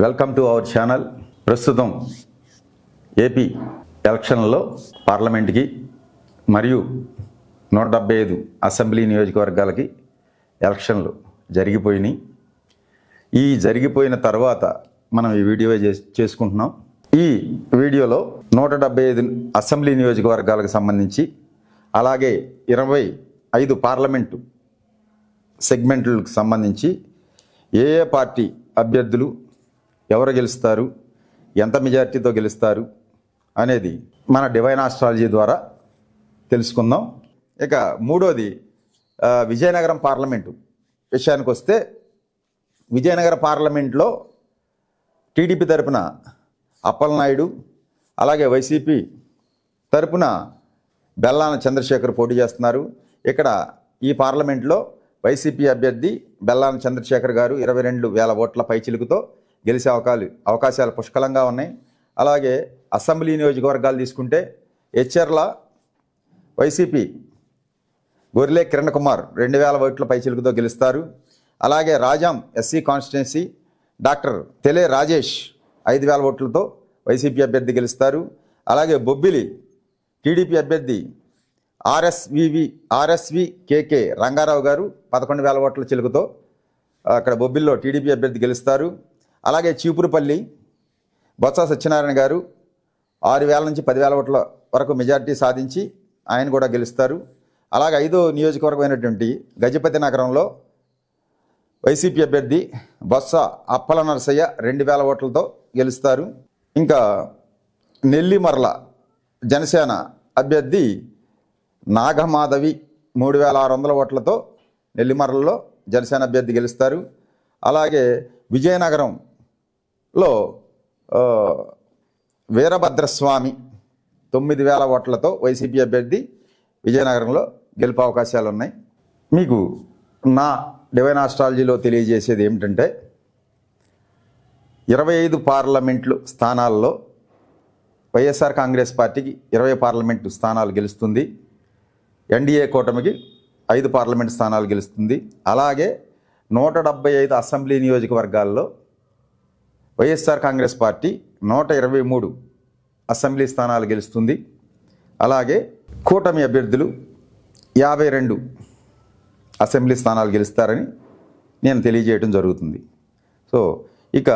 Welcome to our channel. ప్రస్తుతం AP ఎలక్షన్లలో పార్లమెంట్కి మరియు 175 అసెంబ్లీ నియోజకవర్గాలకి ఎలక్షన్లు జరిగిపోయినాయి. ఈ జరిగిపోయిన తర్వాత మనం ఈ వీడియో చేసుకుంటున్నాం. ఈ వీడియోలో 175 అసెంబ్లీ నియోజకవర్గాలకు సంబంధించి అలాగే 25 పార్లమెంటు సెగ్మెంట్లకు సంబంధించి ఏ పార్టీ అభ్యర్థులు ఎవరు గెలుస్తారు, ఎంత మెజార్టీతో గెలుస్తారు అనేది మన డివైన్ ఆస్ట్రాలజీ ద్వారా తెలుసుకుందాం. ఇక మూడోది విజయనగరం పార్లమెంటు విషయానికి వస్తే, విజయనగరం పార్లమెంట్లో టీడీపీ తరపున అప్పలనాయుడు, అలాగే వైసీపీ తరపున బెల్లాన చంద్రశేఖర్ పోటీ చేస్తున్నారు. ఇక్కడ ఈ పార్లమెంట్లో వైసీపీ అభ్యర్థి బెల్లాన చంద్రశేఖర్ గారు 22,000 ఓట్ల పైచిలుకుతో గెలిచే అవకాశాలు పుష్కలంగా ఉన్నాయి. అలాగే అసెంబ్లీ నియోజకవర్గాలు తీసుకుంటే హెచ్ఆర్ల వైసీపీ గొర్రె కిరణ్ కుమార్ 2,000 ఓట్ల పైచిలుకుతో గెలుస్తారు. అలాగే Rajam SC constituency doctor Tele Rajesh 5,000 ఓట్లతో వైసీపీ అభ్యర్థి గెలుస్తారు. అలాగే బొబ్బిలి టీడీపీ అభ్యర్థి ఆర్ఎస్వి కేకే రంగారావు గారు 11,000 ఓట్ల చిలుకుతో అక్కడ బొబ్బిల్లో టీడీపీ అభ్యర్థి గెలుస్తారు. అలాగే చీపురుపల్లి బొత్స సత్యనారాయణ గారు 6,000 నుంచి 10,000 ఓట్ల వరకు మెజార్టీ సాధించి ఆయన కూడా గెలుస్తారు. అలాగే 5వ నియోజకవర్గం అయినటువంటి గజపతి నగరంలో వైసీపీ అభ్యర్థి బొత్స అప్పల నరసయ్య 2,000 ఓట్లతో గెలుస్తారు. ఇంకా నెల్లిమర్ల జనసేన అభ్యర్థి నాగమాధవి 3,600 ఓట్లతో నెల్లిమర్లలో జనసేన అభ్యర్థి గెలుస్తారు. అలాగే విజయనగరంలో వీరభద్రస్వామి 9,000 ఓట్లతో వైసీపీ అభ్యర్థి విజయనగరంలో గెలుపు అవకాశాలు ఉన్నాయి. మీకు నా డివైన్ ఆస్ట్రాలజీలో తెలియజేసేది ఏమిటంటే, 25 పార్లమెంట్లు స్థానాల్లో వైఎస్ఆర్ కాంగ్రెస్ పార్టీకి 20 పార్లమెంటు స్థానాలు గెలుస్తుంది. ఎన్డీఏ కూటమికి 5 పార్లమెంటు స్థానాలు గెలుస్తుంది. అలాగే 175 అసెంబ్లీ నియోజకవర్గాల్లో వైఎస్ఆర్ కాంగ్రెస్ పార్టీ 123 అసెంబ్లీ స్థానాలు గెలుస్తుంది. అలాగే కూటమి అభ్యర్థులు 52 అసెంబ్లీ స్థానాలు గెలుస్తారని నేను తెలియజేయడం జరుగుతుంది. సో ఇక